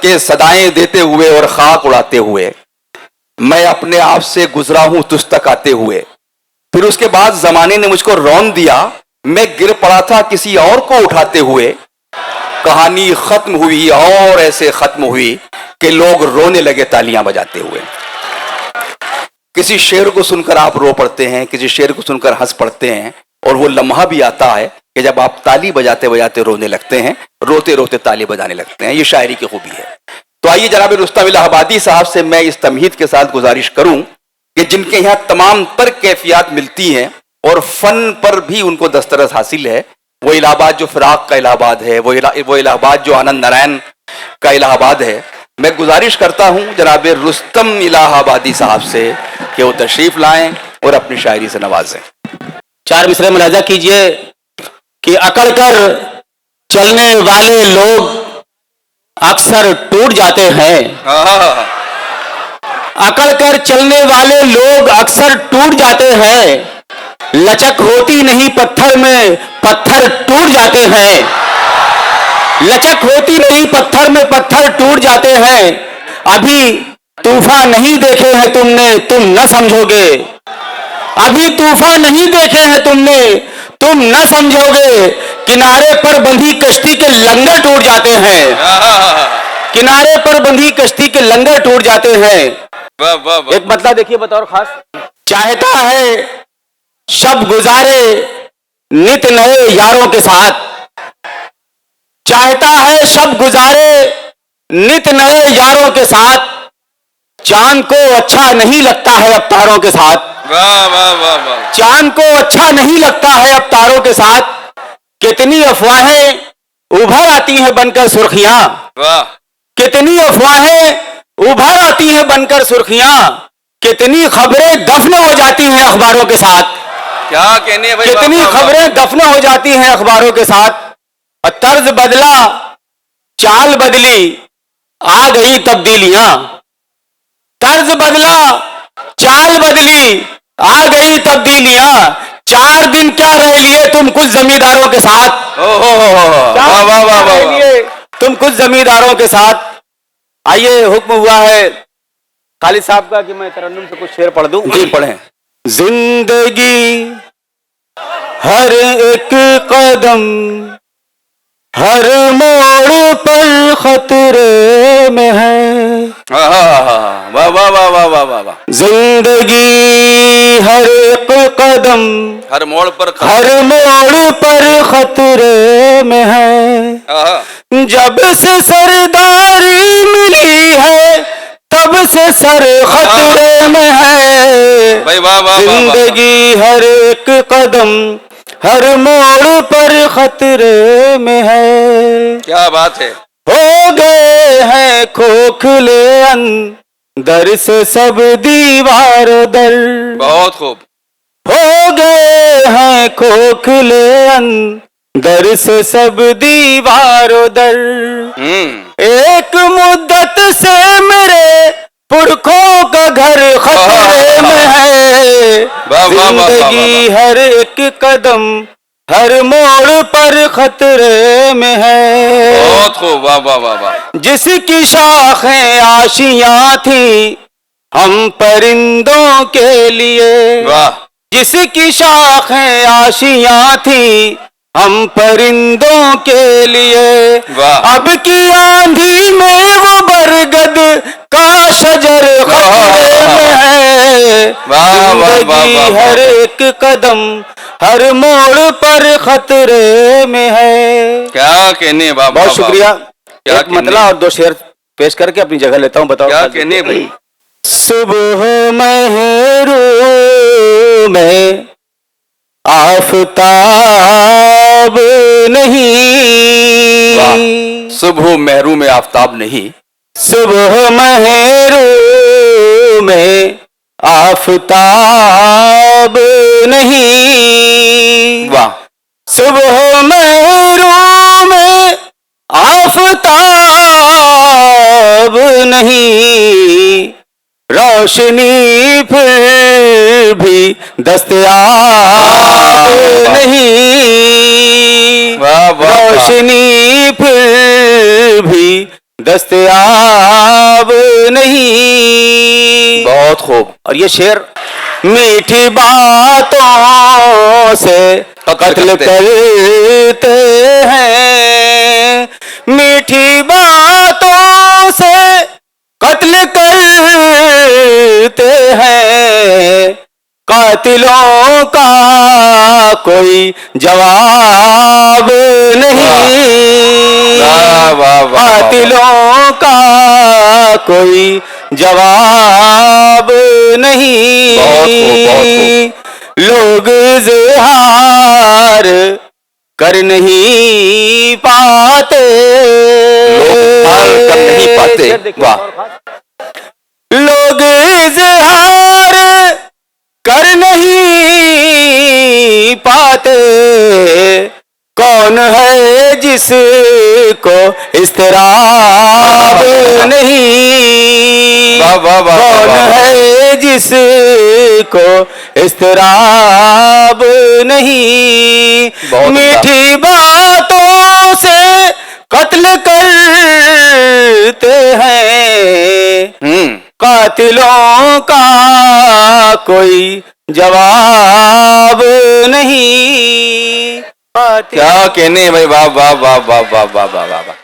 के सदाएं देते हुए और खाक उड़ाते हुए, मैं अपने आप से गुजरा हूं तुझ तक आते हुए। फिर उसके बाद जमाने ने मुझको रौंद दिया, मैं गिर पड़ा था किसी और को उठाते हुए। कहानी खत्म हुई और ऐसे खत्म हुई कि लोग रोने लगे तालियां बजाते हुए। किसी शेर को सुनकर आप रो पड़ते हैं, किसी शेर को सुनकर हंस पड़ते हैं, और वो लम्हा भी आता है कि जब आप ताली बजाते बजाते रोने लगते हैं, रोते रोते ताली बजाने लगते हैं। ये शायरी की खूबी है। तो आइए जनाब रुस्तम इलाहाबादी साहब से मैं इस तमहीद के साथ गुजारिश करूं कि जिनके यहाँ तमाम तर कैफियत मिलती हैं और फन पर भी उनको दस्तरस हासिल है, वो इलाहाबाद जो फिराक का इलाहाबाद है, वो इलाहाबाद जो आनंद नारायण का इलाहाबाद है, मैं गुजारिश करता हूं जनाब रुस्तम इलाहाबादी साहब से कि वो तशरीफ लाएं और अपनी शायरी से नवाजें। 4 मिसरे मुलाजा कीजिए कि अकड़ कर चलने वाले लोग अक्सर टूट जाते हैं। अकड़ कर चलने वाले लोग अक्सर टूट जाते हैं। लचक होती नहीं पत्थर में, पत्थर टूट जाते हैं। लचक होती नहीं पत्थर में, पत्थर टूट जाते हैं। अभी तूफान नहीं देखे हैं तुमने, तुम न समझोगे। अभी तूफान नहीं देखे हैं तुमने, तुम न समझोगे। किनारे पर बंधी कश्ती के लंगर टूट जाते हैं। किनारे पर बंधी कश्ती के लंगर टूट जाते हैं। एक मतलब देखिए बतौर खास, चाहता है शब गुजारे नित नए यारों के साथ। चाहता है शब गुजारे नित नए यारों के साथ। चांद को अच्छा नहीं लगता है अब तारों के साथ। वाह वाह वाह वाह। चांद को अच्छा नहीं लगता है अब तारों के साथ। कितनी अफवाहें उभर आती हैं बनकर सुर्खियां। वाह। कितनी अफवाहें उभर आती हैं बनकर सुर्खियां। कितनी खबरें दफन हो जाती हैं अखबारों के साथ। क्या कहने भाई। कितनी खबरें दफन हो जाती हैं अखबारों के साथ। और तर्ज बदला, चाल बदली, आ गई तब्दीलियां। तर्ज बदला, चाल बदली, आ गई तब्दीलियां। 4 दिन क्या रह लिए तुम कुछ जमींदारों के साथ। वाह वाह वाह वाह। तुम कुछ जमींदारों के साथ। आइए हुक्म हुआ है खालिद साहब का कि मैं तरन्नुम से कुछ शेर पढ़ दूं। जी पढ़ें। जिंदगी हर एक कदम, हर मोड़ पर खतरे में है। वाह वाह वाह वाह वाह वाह वाह। जिंदगी हर एक कदम, हर मोड़ पर खतरे में है। जब से सरदारी मिली है तब से सर खतरे में है। भाई वाह वाह। जिंदगी हर एक कदम, हर मोड़ पर खतरे में है। क्या बात है। हो गए हैं खोखले अंदर से सब दीवार दर। बहुत खूब। हो गए हैं खोखले अंदर से सब दीवार दर। एक मुद्दत से मेरे पुरखों का घर खतरे में है। जिंदगी हर एक कदम, हर मोड़ पर खतरे में है। बहुत खूब। वाह वाह वाह वाह। जिसकी शाखें आशियां थी हम परिंदों के लिए। वाह। जिसकी शाखें आशियां थी हम परिंदों के लिए। अब की आंधी में वो बरगद का शजर खतरे में है। जिंदगी हर एक कदम, हर मोड़ पर खतरे में है। क्या कहने। बहुत शुक्रिया। एक मतला और 2 शेर पेश करके अपनी जगह लेता हूँ। बताओ क्या कहने भाई। सुबह महरू में आफताब नहीं। सुबह मेहरू में आफताब नहीं। सुबह महरू में आफताब नहीं। वाह। सुबह महरू में आफताब नहीं। रोशनी फिर भी दस्तयाब नहीं। रोशनी फिर भी दस्तयाब नहीं। बहुत खूब। और ये शेर, मीठी बातों से कत्ल करते हैं, मीठी बातों से कत्ल करते हैं, कातिलों का कोई जवाब नहीं। वाह, वाह, वाह, कातिलों का कोई जवाब नहीं। बहुत खूब। लोग इज़हार कर नहीं पाते, लोग कर नहीं पाते। वाह। लोग इज़हार कर नहीं पाते, कौन है जिसको इस्तराब नहीं। वाह, वाह, वाह, कौन वाह, वाह। है जिसको इस्तराब नहीं। बहुत मीठी बातों से कत्ल करते हैं, कातिलों का कोई जवाब नहीं। क्या कहने भाई, वाह वाह वाह वाह वाह वाह वाह वाह वाह।